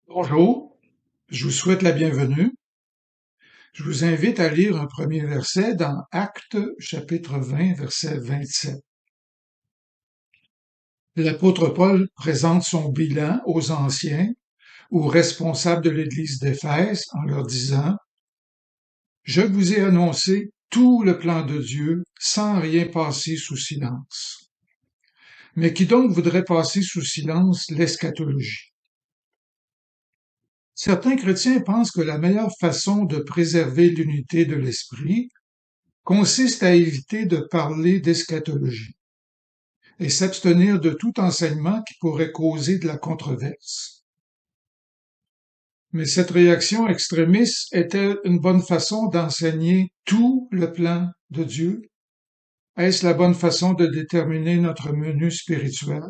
Bonjour, je vous souhaite la bienvenue. Je vous invite à lire un premier verset dans Actes chapitre 20, verset 27. L'apôtre Paul présente son bilan aux anciens ou responsables de l'Église d'Éphèse en leur disant: Je vous ai annoncé tout le plan de Dieu sans rien passer sous silence. Mais qui donc voudrait passer sous silence l'eschatologie? Certains chrétiens pensent que la meilleure façon de préserver l'unité de l'esprit consiste à éviter de parler d'eschatologie et s'abstenir de tout enseignement qui pourrait causer de la controverse. Mais cette réaction extrémiste est-elle une bonne façon d'enseigner tout le plan de Dieu? Est-ce la bonne façon de déterminer notre menu spirituel?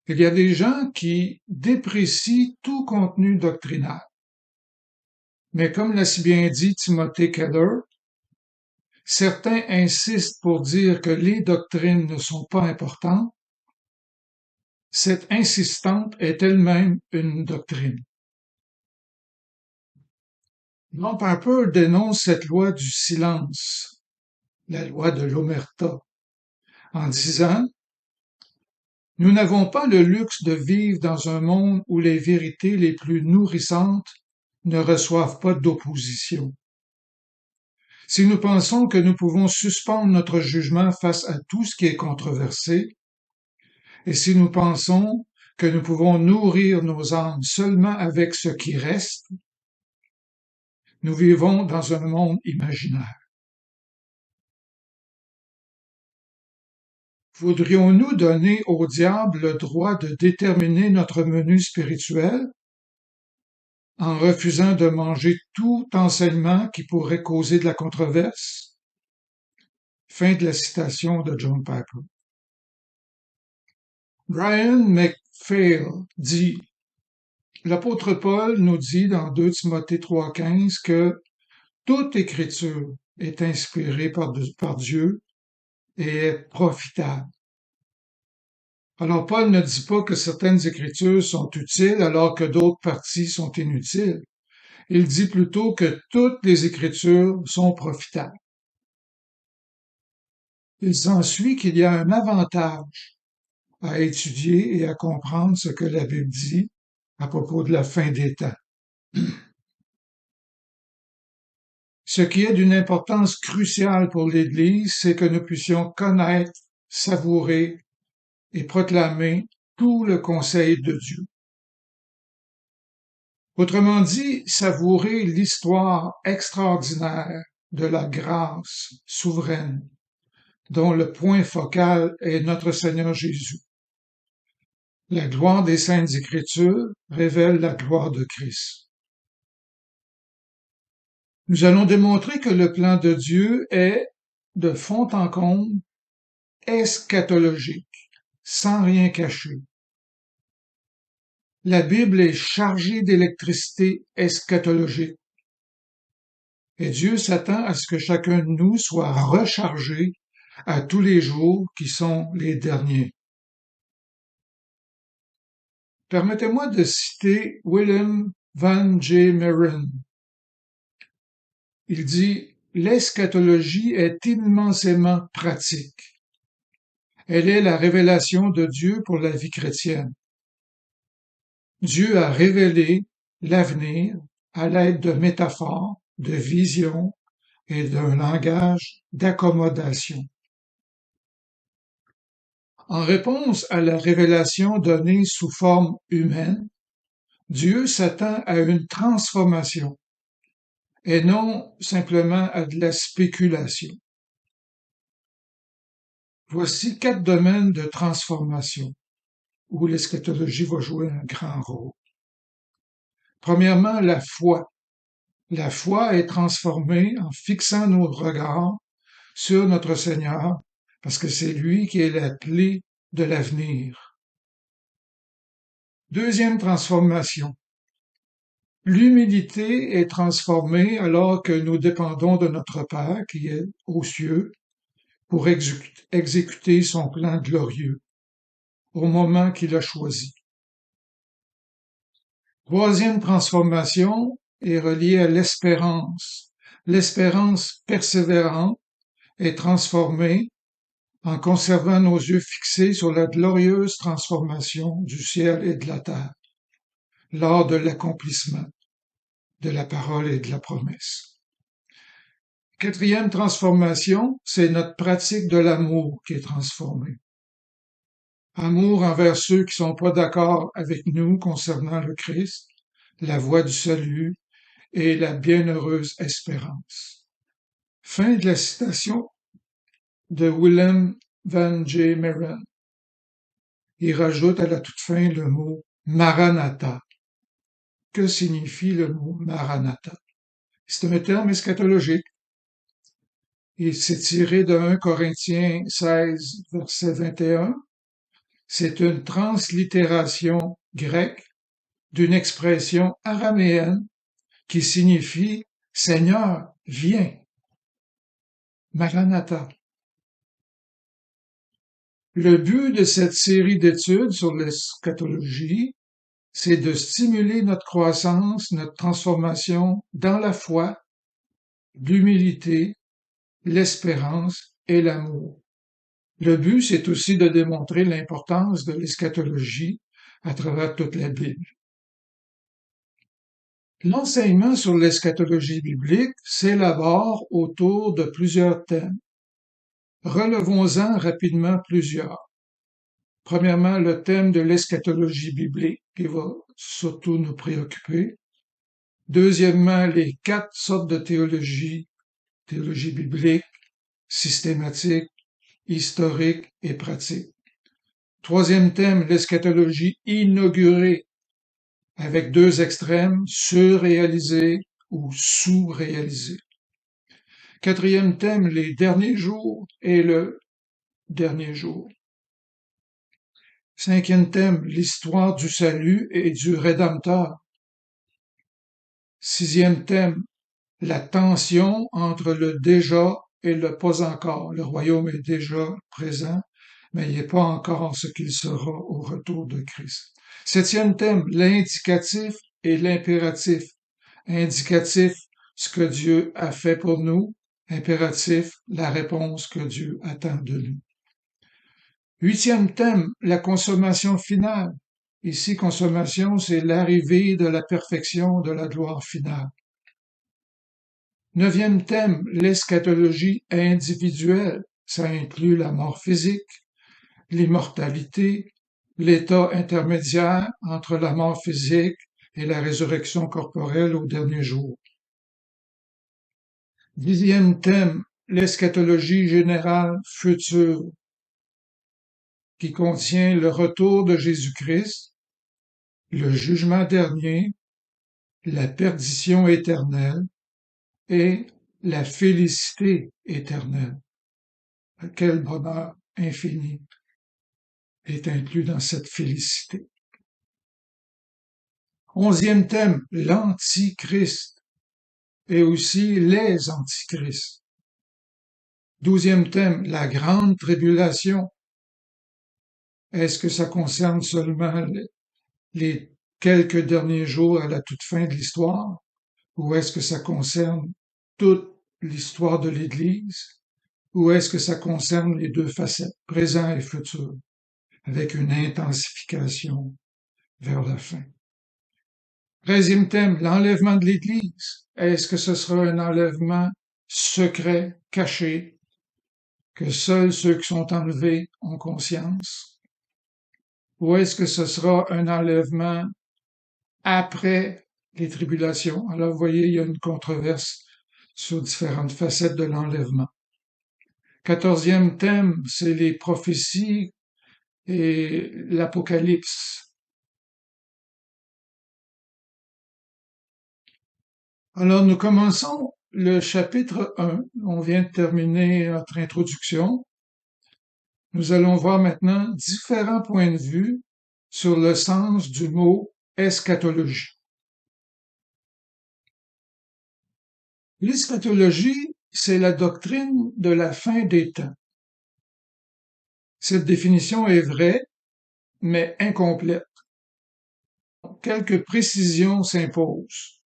Il y a des gens qui déprécient tout contenu doctrinal. Mais comme l'a si bien dit Timothy Keller, certains insistent pour dire que les doctrines ne sont pas importantes. Cette insistante est elle-même une doctrine. John Piper dénonce cette loi du silence, la loi de l'omerta, en disant: Nous n'avons pas le luxe de vivre dans un monde où les vérités les plus nourrissantes ne reçoivent pas d'opposition. Si nous pensons que nous pouvons suspendre notre jugement face à tout ce qui est controversé, et si nous pensons que nous pouvons nourrir nos âmes seulement avec ce qui reste, nous vivons dans un monde imaginaire. Voudrions-nous donner au diable le droit de déterminer notre menu spirituel en refusant de manger tout enseignement qui pourrait causer de la controverse? Fin de la citation de John Piper. Brian McPhail dit: L'apôtre Paul nous dit dans 2 Timothée 3,15 que toute écriture est inspirée par Dieu et est profitable. Alors Paul ne dit pas que certaines écritures sont utiles alors que d'autres parties sont inutiles. Il dit plutôt que toutes les écritures sont profitables. Il s'ensuit qu'il y a un avantage à étudier et à comprendre ce que la Bible dit à propos de la fin des temps. Ce qui est d'une importance cruciale pour l'Église, c'est que nous puissions connaître, savourer et proclamer tout le conseil de Dieu. Autrement dit, savourer l'histoire extraordinaire de la grâce souveraine, dont le point focal est notre Seigneur Jésus. La gloire des Saintes Écritures révèle la gloire de Christ. Nous allons démontrer que le plan de Dieu est, de fond en comble, eschatologique, sans rien cacher. La Bible est chargée d'électricité eschatologique. Et Dieu s'attend à ce que chacun de nous soit rechargé à tous les jours qui sont les derniers. Permettez-moi de citer William Van J. Meren. Il dit: L'eschatologie est immensément pratique. Elle est la révélation de Dieu pour la vie chrétienne. Dieu a révélé l'avenir à l'aide de métaphores, de visions et d'un langage d'accommodation. En réponse à la révélation donnée sous forme humaine, Dieu s'attend à une transformation et non simplement à de la spéculation. Voici 4 domaines de transformation où l'eschatologie va jouer un grand rôle. Premièrement, la foi. La foi est transformée en fixant nos regards sur notre Seigneur, parce que c'est lui qui est la clé de l'avenir. Deuxième transformation. L'humilité est transformée alors que nous dépendons de notre Père qui est aux cieux pour exécuter son plan glorieux au moment qu'il a choisi. Troisième transformation est reliée à l'espérance. L'espérance persévérante est transformée en conservant nos yeux fixés sur la glorieuse transformation du ciel et de la terre, lors de l'accomplissement de la parole et de la promesse. Quatrième transformation, c'est notre pratique de l'amour qui est transformée. Amour envers ceux qui sont pas d'accord avec nous concernant le Christ, la voie du salut et la bienheureuse espérance. Fin de la citation de Willem van Meeren. Il rajoute à la toute fin le mot Maranatha. Que signifie le mot Maranatha? C'est un terme eschatologique. Il s'est tiré de 1 Corinthiens 16, verset 21. C'est une translittération grecque d'une expression araméenne qui signifie Seigneur, viens. Maranatha. Le but de cette série d'études sur l'eschatologie, c'est de stimuler notre croissance, notre transformation dans la foi, l'humilité, l'espérance et l'amour. Le but, c'est aussi de démontrer l'importance de l'eschatologie à travers toute la Bible. L'enseignement sur l'eschatologie biblique s'élabore autour de plusieurs thèmes. Relevons-en rapidement plusieurs. Premièrement, le thème de l'eschatologie biblique qui va surtout nous préoccuper. Deuxièmement, les 4 sortes de théologie biblique, systématique, historique et pratique. Troisième thème, l'eschatologie inaugurée, avec 2 extrêmes, surréalisés ou sous-réalisés. Quatrième thème, les derniers jours et le dernier jour. Cinquième thème, l'histoire du salut et du Rédempteur. Sixième thème, la tension entre le déjà et le pas encore. Le royaume est déjà présent, mais il n'est pas encore ce qu'il sera au retour de Christ. Septième thème, l'indicatif et l'impératif. Indicatif, ce que Dieu a fait pour nous. Impératif, la réponse que Dieu attend de nous. Huitième thème, la consommation finale. Ici, consommation, c'est l'arrivée de la perfection de la gloire finale. Neuvième thème, l'eschatologie individuelle. Ça inclut la mort physique, l'immortalité, l'état intermédiaire entre la mort physique et la résurrection corporelle au dernier jour. Dixième thème, l'eschatologie générale future, qui contient le retour de Jésus-Christ, le jugement dernier, la perdition éternelle et la félicité éternelle. Quel bonheur infini est inclus dans cette félicité. Onzième thème, l'Antichrist et aussi les Antichrists. Douzième thème, la grande tribulation. Est-ce que ça concerne seulement les quelques derniers jours à la toute fin de l'histoire, ou est-ce que ça concerne toute l'histoire de l'Église, ou est-ce que ça concerne les 2 facettes, présent et futur, avec une intensification vers la fin? 13e thème, l'enlèvement de l'Église. Est-ce que ce sera un enlèvement secret, caché, que seuls ceux qui sont enlevés ont conscience? Ou est-ce que ce sera un enlèvement après les tribulations? Alors, vous voyez, il y a une controverse sur différentes facettes de l'enlèvement. 14e thème, c'est les prophéties et l'Apocalypse. Alors, nous commençons le chapitre 1. On vient de terminer notre introduction. Nous allons voir maintenant différents points de vue sur le sens du mot eschatologie. L'eschatologie, c'est la doctrine de la fin des temps. Cette définition est vraie, mais incomplète. quelques précisions s'imposent.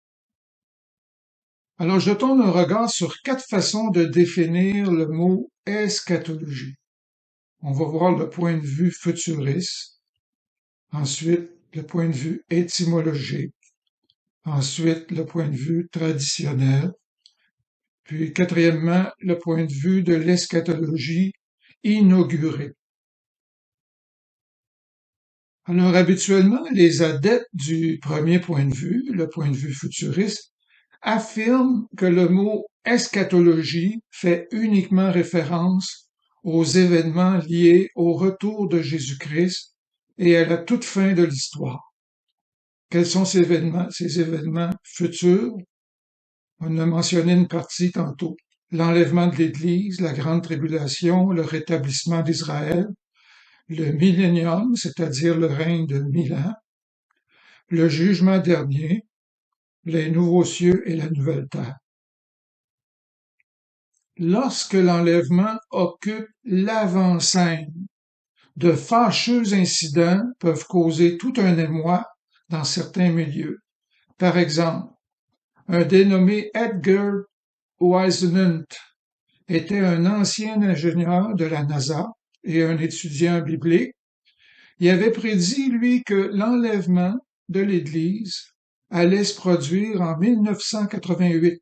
Alors, jetons un regard sur 4 façons de définir le mot eschatologie. On va voir le point de vue futuriste, ensuite le point de vue étymologique, ensuite le point de vue traditionnel, puis quatrièmement le point de vue de l'eschatologie inaugurée. Alors habituellement, les adeptes du premier point de vue, le point de vue futuriste, affirment que le mot eschatologie fait uniquement référence aux événements liés au retour de Jésus-Christ et à la toute fin de l'histoire. Quels sont ces événements futurs? On a mentionné une partie tantôt. L'enlèvement de l'Église, la grande tribulation, le rétablissement d'Israël, le millénium, c'est-à-dire le règne de 1000 ans, le jugement dernier, les nouveaux cieux et la nouvelle terre. Lorsque l'enlèvement occupe l'avant-scène, de fâcheux incidents peuvent causer tout un émoi dans certains milieux. Par exemple, un dénommé Edgar Whisenant était un ancien ingénieur de la NASA et un étudiant biblique. Il avait prédit, lui, que l'enlèvement de l'Église allait se produire en 1988,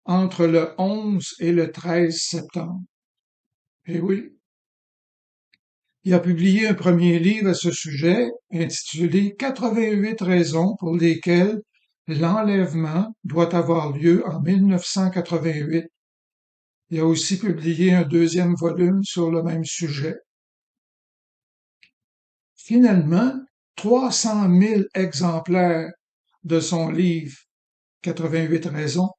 entre le 11 et le 13 septembre. Et oui, il a publié un premier livre à ce sujet, intitulé « 88 raisons pour lesquelles l'enlèvement doit avoir lieu en 1988 ». Il a aussi publié un deuxième volume sur le même sujet. Finalement, 300 000 exemplaires de son livre 88 raisons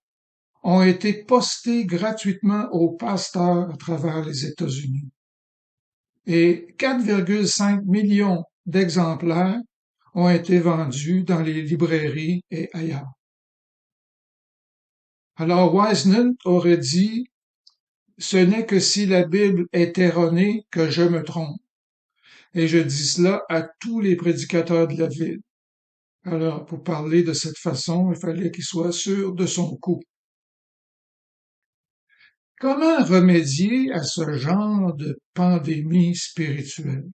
ont été postés gratuitement aux pasteurs à travers les États-Unis. Et 4,5 millions d'exemplaires ont été vendus dans les librairies et ailleurs. Alors Whisenant aurait dit « Ce n'est que si la Bible est erronée que je me trompe. » Et je dis cela à tous les prédicateurs de la ville. Alors, pour parler de cette façon, il fallait qu'il soit sûr de son coup. Comment remédier à ce genre de pandémie spirituelle?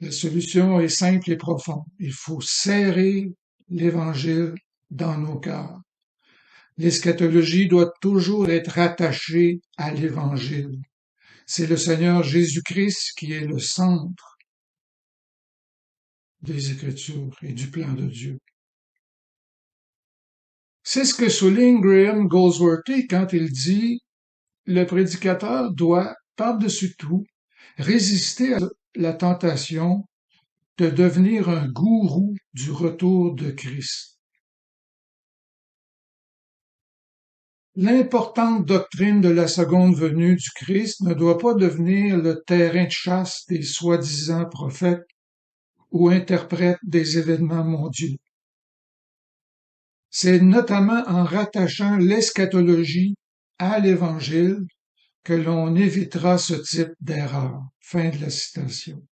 La solution est simple et profonde. Il faut serrer l'Évangile dans nos cœurs. L'eschatologie doit toujours être attachée à l'Évangile. C'est le Seigneur Jésus-Christ qui est le centre des Écritures et du plan de Dieu. C'est ce que souligne Graham Goldsworthy quand il dit « Le prédicateur doit, par-dessus tout, résister à la tentation de devenir un gourou du retour de Christ. » L'importante doctrine de la seconde venue du Christ ne doit pas devenir le terrain de chasse des soi-disant prophètes ou interprètes des événements mondiaux. C'est notamment en rattachant l'eschatologie à l'Évangile que l'on évitera ce type d'erreur. Fin de la citation.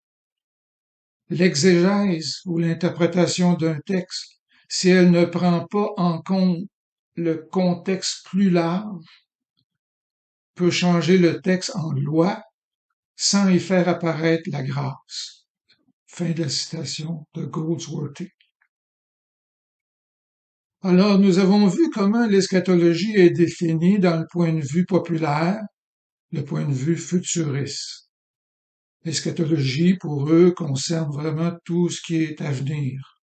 L'exégèse ou l'interprétation d'un texte, si elle ne prend pas en compte le contexte plus large, peut changer le texte en loi sans y faire apparaître la grâce. Fin de la citation de Goldsworthy. Alors, nous avons vu comment l'eschatologie est définie dans le point de vue populaire, le point de vue futuriste. L'eschatologie, pour eux, concerne vraiment tout ce qui est à venir.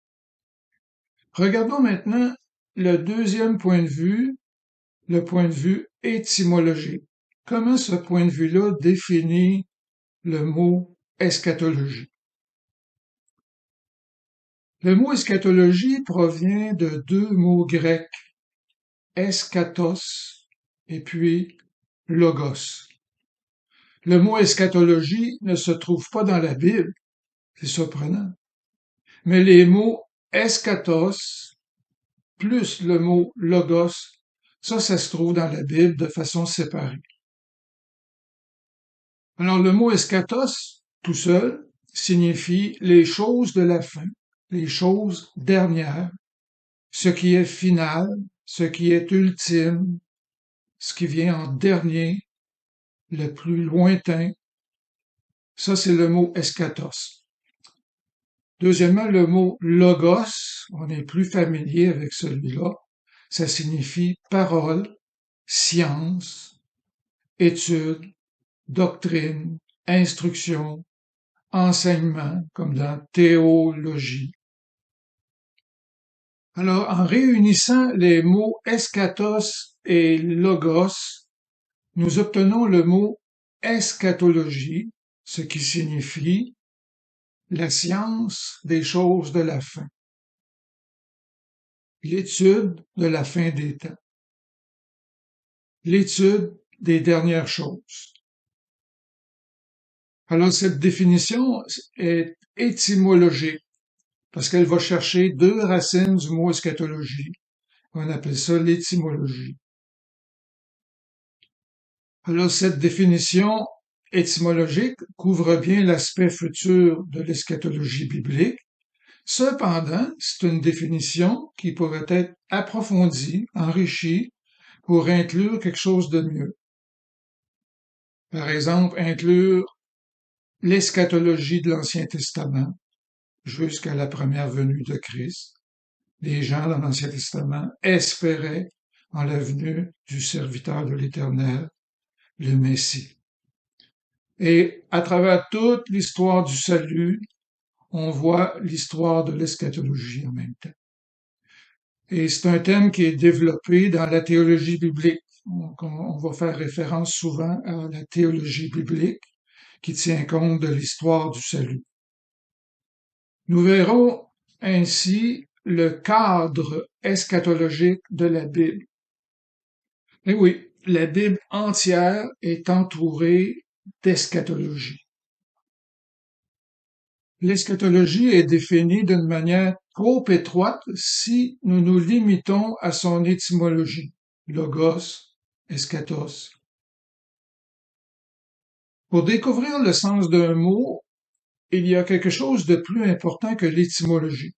Regardons maintenant le deuxième point de vue, le point de vue étymologique. Comment ce point de vue-là définit le mot eschatologie? Le mot eschatologie provient de deux mots grecs, eschatos et puis logos. Le mot eschatologie ne se trouve pas dans la Bible, c'est surprenant. Mais les mots eschatos plus le mot logos, ça se trouve dans la Bible de façon séparée. Alors le mot eschatos, tout seul, signifie les choses de la fin, les choses dernières, ce qui est final, ce qui est ultime, ce qui vient en dernier, le plus lointain. Ça, c'est le mot eschatos. Deuxièmement, le mot logos, on est plus familier avec celui-là. Ça signifie parole, science, étude, doctrine, instruction, enseignement, comme dans théologie. Alors, en réunissant les mots eschatos et logos, nous obtenons le mot eschatologie, ce qui signifie la science des choses de la fin, l'étude de la fin des temps, l'étude des dernières choses. Alors, cette définition est étymologique parce qu'elle va chercher deux racines du mot eschatologie. On appelle ça l'étymologie. Alors, cette définition étymologique couvre bien l'aspect futur de l'eschatologie biblique. Cependant, c'est une définition qui pourrait être approfondie, enrichie, pour inclure quelque chose de mieux. Par exemple, inclure l'eschatologie de l'Ancien Testament jusqu'à la première venue de Christ. Les gens dans l'Ancien Testament espéraient en la venue du serviteur de l'Éternel, le Messie. Et à travers toute l'histoire du salut, on voit l'histoire de l'eschatologie en même temps. Et c'est un thème qui est développé dans la théologie biblique. On va faire référence souvent à la théologie biblique qui tient compte de l'histoire du salut. Nous verrons ainsi le cadre eschatologique de la Bible. Et oui, la Bible entière est entourée d'eschatologie. L'eschatologie est définie d'une manière trop étroite si nous nous limitons à son étymologie, logos, eschatos. Pour découvrir le sens d'un mot, il y a quelque chose de plus important que l'étymologie.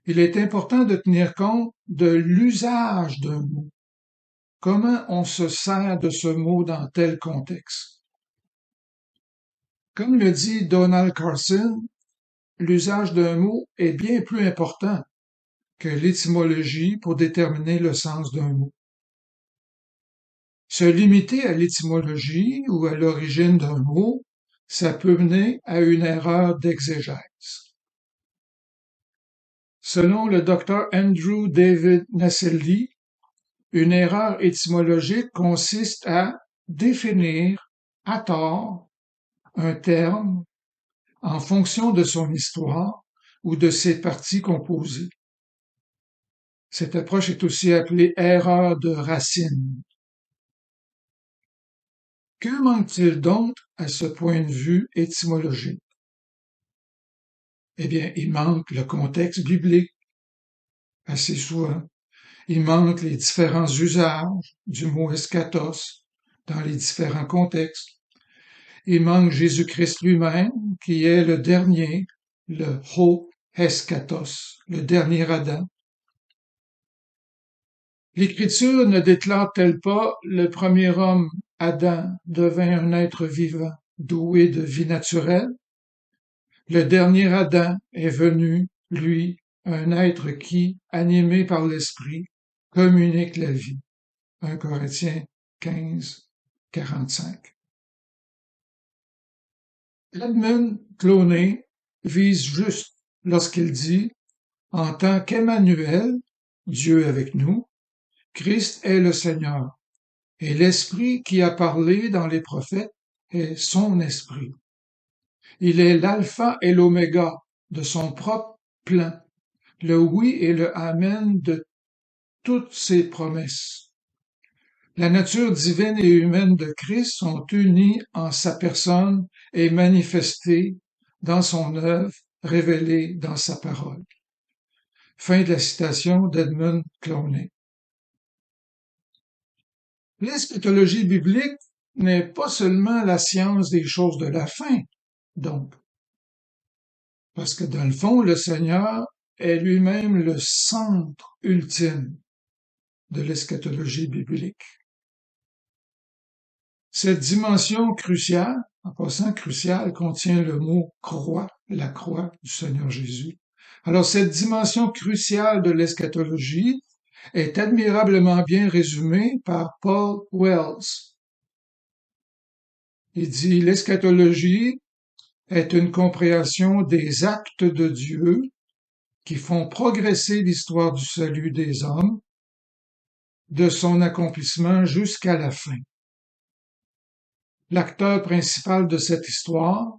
Il est important de tenir compte de l'usage d'un mot. Comment on se sert de ce mot dans tel contexte? Comme le dit Donald Carson, l'usage d'un mot est bien plus important que l'étymologie pour déterminer le sens d'un mot. Se limiter à l'étymologie ou à l'origine d'un mot, ça peut mener à une erreur d'exégèse. Selon le docteur Andrew David Naselli, une erreur étymologique consiste à définir à tort un terme en fonction de son histoire ou de ses parties composées. Cette approche est aussi appelée erreur de racine. Que manque-t-il donc à ce point de vue étymologique? Eh bien, il manque le contexte biblique, assez souvent. Il manque les différents usages du mot eschatos dans les différents contextes. Il manque Jésus-Christ lui-même, qui est le dernier, le ho eschatos, le dernier Adam. L'Écriture ne déclare-t-elle pas le premier homme, Adam, devint un être vivant, doué de vie naturelle? Le dernier Adam est venu, lui, un être qui, animé par l'Esprit, communique la vie. 1 Corinthiens 15, 45. Edmund Clowney vise juste lorsqu'il dit, en tant qu'Emmanuel, Dieu avec nous, Christ est le Seigneur, et l'Esprit qui a parlé dans les prophètes est son Esprit. Il est l'alpha et l'oméga de son propre plan, le oui et le amen de toutes ses promesses. La nature divine et humaine de Christ sont unies en sa personne et manifestées dans son œuvre, révélée dans sa parole. Fin de la citation d'Edmund Clowney. L'eschatologie biblique n'est pas seulement la science des choses de la fin, donc. Parce que dans le fond, le Seigneur est lui-même le centre ultime de l'eschatologie biblique. Cette dimension cruciale, en passant cruciale, contient le mot croix, la croix du Seigneur Jésus. Alors cette dimension cruciale de l'eschatologie est admirablement bien résumée par Paul Wells. Il dit, l'eschatologie est une compréhension des actes de Dieu qui font progresser l'histoire du salut des hommes, de son accomplissement jusqu'à la fin. L'acteur principal de cette histoire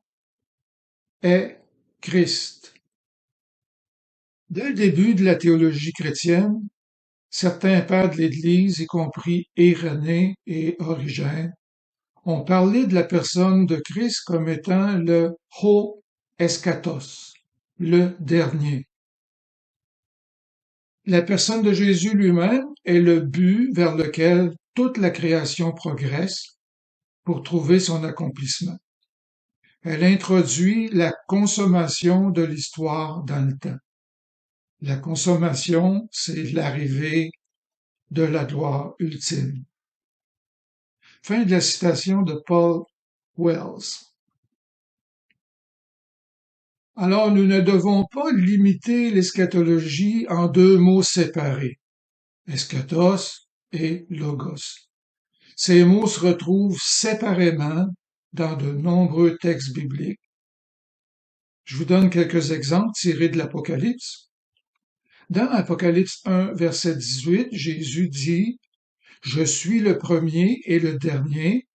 est Christ. Dès le début de la théologie chrétienne, certains pères de l'Église, y compris Irénée et Origène, ont parlé de la personne de Christ comme étant le ho eschatos, le dernier. La personne de Jésus lui-même est le but vers lequel toute la création progresse pour trouver son accomplissement. Elle introduit la consommation de l'histoire dans le temps. La consommation, c'est l'arrivée de la gloire ultime. Fin de la citation de Paul Wells. Alors, nous ne devons pas limiter l'eschatologie en deux mots séparés, eschatos et logos. Ces mots se retrouvent séparément dans de nombreux textes bibliques. Je vous donne quelques exemples tirés de l'Apocalypse. Dans Apocalypse 1, verset 18, Jésus dit « Je suis le premier et le dernier,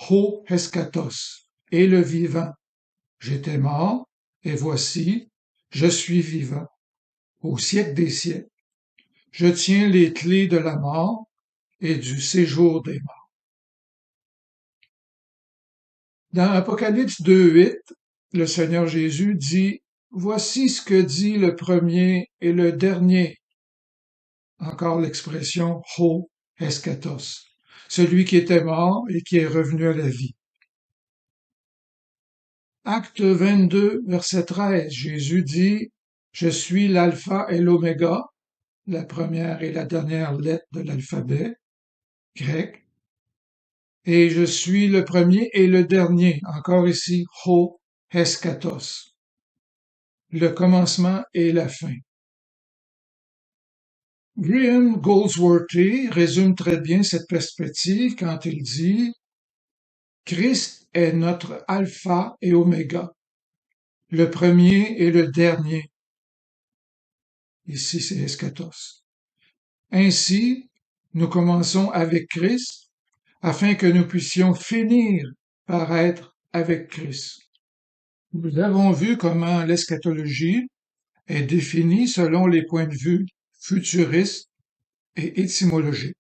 ho eschatos, et le vivant. J'étais mort, et voici, je suis vivant, au siècle des siècles. Je tiens les clés de la mort et du séjour des morts. » Dans Apocalypse 2.8, le Seigneur Jésus dit « Voici ce que dit le premier et le dernier. » Encore l'expression « ho eschatos », celui qui était mort et qui est revenu à la vie. Acte 22, verset 13, Jésus dit « Je suis l'alpha et l'oméga », la première et la dernière lettre de l'alphabet grec, et je suis le premier et le dernier, encore ici, ho eschatos, le commencement et la fin. Graham Goldsworthy résume très bien cette perspective quand il dit « Christ est notre alpha et oméga, le premier et le dernier. » Ici, c'est eschatos. Ainsi, nous commençons avec Christ afin que nous puissions finir par être avec Christ. Nous avons vu comment l'eschatologie est définie selon les points de vue futuristes et étymologiques.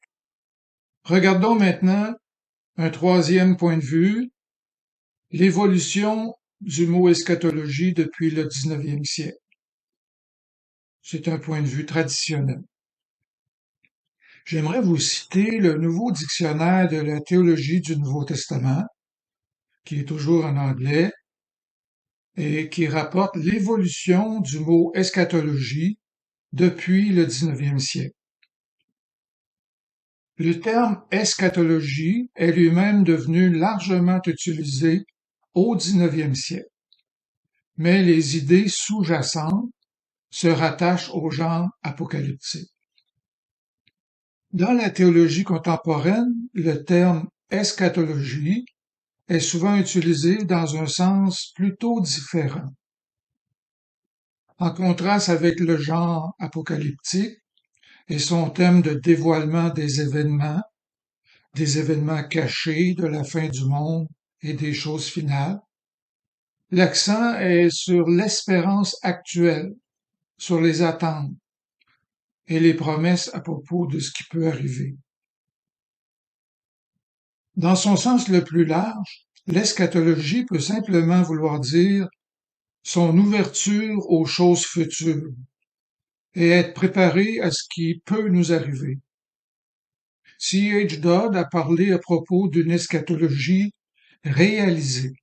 Regardons maintenant un troisième point de vue, l'évolution du mot eschatologie depuis le 19e siècle. C'est un point de vue traditionnel. J'aimerais vous citer le nouveau dictionnaire de la théologie du Nouveau Testament, qui est toujours en anglais, et qui rapporte l'évolution du mot eschatologie depuis le 19e siècle. Le terme eschatologie est lui-même devenu largement utilisé au 19e siècle, mais les idées sous-jacentes se rattachent au genre apocalyptique. Dans la théologie contemporaine, le terme eschatologie est souvent utilisé dans un sens plutôt différent. En contraste avec le genre apocalyptique et son thème de dévoilement des événements cachés de la fin du monde et des choses finales, l'accent est sur l'espérance actuelle, sur les attentes et les promesses à propos de ce qui peut arriver. Dans son sens le plus large, l'eschatologie peut simplement vouloir dire son ouverture aux choses futures et être préparé à ce qui peut nous arriver. C.H. Dodd a parlé à propos d'une eschatologie réalisée.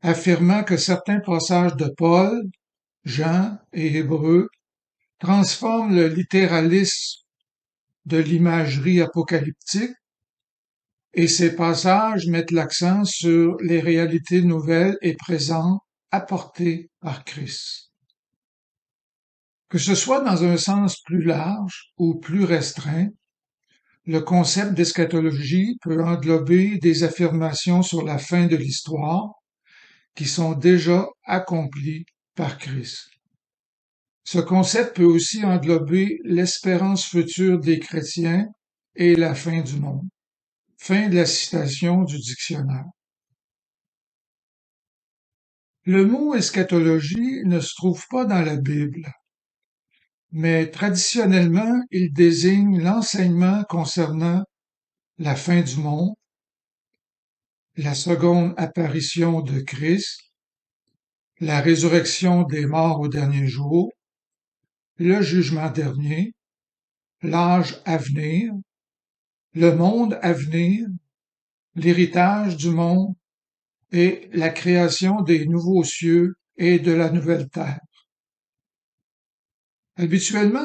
affirmant que certains passages de Paul, Jean et Hébreux transforment le littéralisme de l'imagerie apocalyptique et ces passages mettent l'accent sur les réalités nouvelles et présentes apportées par Christ. Que ce soit dans un sens plus large ou plus restreint, le concept d'eschatologie peut englober des affirmations sur la fin de l'histoire qui sont déjà accomplies par Christ. Ce concept peut aussi englober l'espérance future des chrétiens et la fin du monde. Fin de la citation du dictionnaire. Le mot eschatologie ne se trouve pas dans la Bible, mais traditionnellement, il désigne l'enseignement concernant la fin du monde, la seconde apparition de Christ, la résurrection des morts au dernier jour, le jugement dernier, l'âge à venir, le monde à venir, l'héritage du monde et la création des nouveaux cieux et de la nouvelle terre. Habituellement,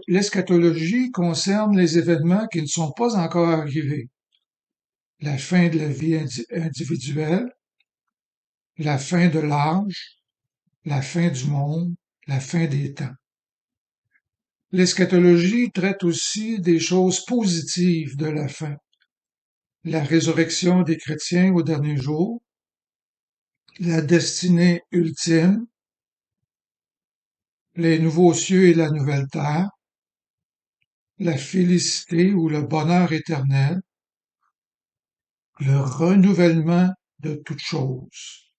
l'eschatologie concerne les événements qui ne sont pas encore arrivés. La fin de la vie individuelle, la fin de l'âge, la fin du monde, la fin des temps. L'eschatologie traite aussi des choses positives de la fin. La résurrection des chrétiens au dernier jour, la destinée ultime, les nouveaux cieux et la nouvelle terre, la félicité ou le bonheur éternel, le renouvellement de toutes choses.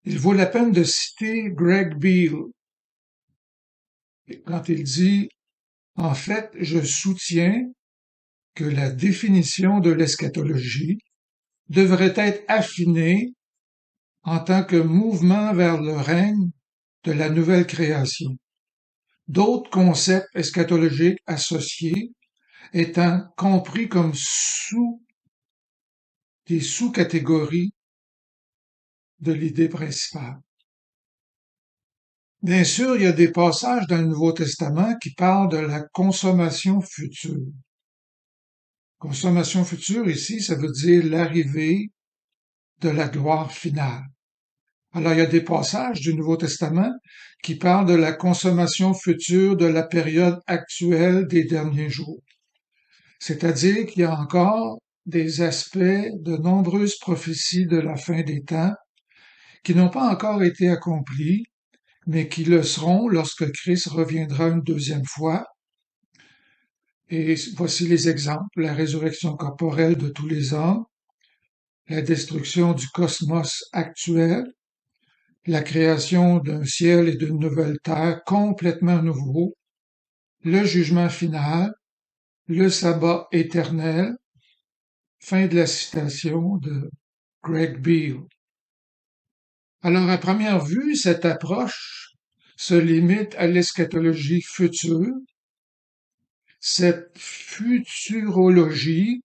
Il vaut la peine de citer Greg Beale quand il dit « En fait, je soutiens que la définition de l'eschatologie devrait être affinée en tant que mouvement vers le règne de la nouvelle création. D'autres concepts eschatologiques associés étant compris comme des sous-catégories de l'idée principale. Bien sûr, il y a des passages dans le Nouveau Testament qui parlent de la consommation future. Consommation future, ici, ça veut dire l'arrivée de la gloire finale. Alors, il y a des passages du Nouveau Testament qui parlent de la consommation future de la période actuelle des derniers jours. C'est-à-dire qu'il y a encore des aspects de nombreuses prophéties de la fin des temps qui n'ont pas encore été accomplis, mais qui le seront lorsque Christ reviendra une deuxième fois. Et voici les exemples: la résurrection corporelle de tous les hommes, la destruction du cosmos actuel, la création d'un ciel et d'une nouvelle terre complètement nouveaux, le jugement final, le sabbat éternel. Fin de la citation de Greg Beale. Alors, à première vue, cette approche se limite à l'eschatologie future. Cette futurologie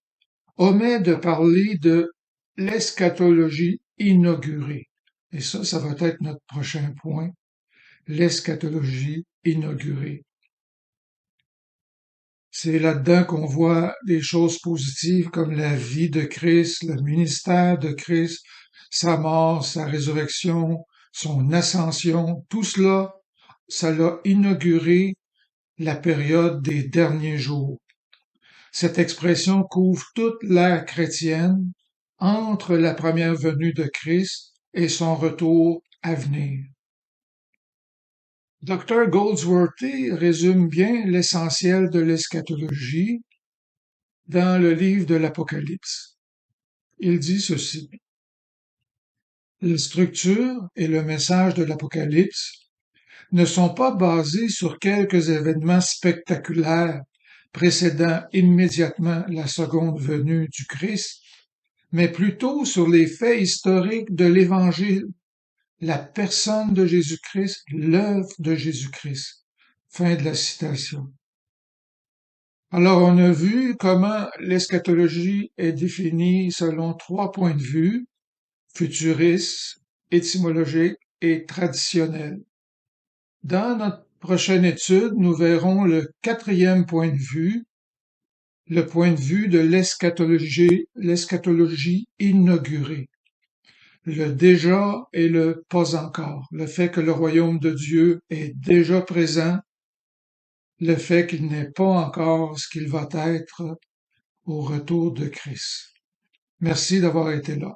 omet de parler de l'eschatologie inaugurée. Et ça va être notre prochain point, l'eschatologie inaugurée. C'est là-dedans qu'on voit des choses positives comme la vie de Christ, le ministère de Christ, sa mort, sa résurrection, son ascension. Tout cela, ça l'a inauguré la période des derniers jours. Cette expression couvre toute l'ère chrétienne entre la première venue de Christ et son retour à venir. Dr. Goldsworthy résume bien l'essentiel de l'eschatologie dans le livre de l'Apocalypse. Il dit ceci: la structure et le message de l'Apocalypse ne sont pas basés sur quelques événements spectaculaires précédant immédiatement la seconde venue du Christ, mais plutôt sur les faits historiques de l'Évangile, la personne de Jésus-Christ, l'œuvre de Jésus-Christ. Fin de la citation. Alors, on a vu comment l'eschatologie est définie selon 3 points de vue: futuriste, étymologique et traditionnel. Dans notre prochaine étude, nous verrons le quatrième point de vue, le point de vue de l'eschatologie inaugurée. Le déjà et le pas encore, le fait que le royaume de Dieu est déjà présent, le fait qu'il n'est pas encore ce qu'il va être au retour de Christ. Merci d'avoir été là.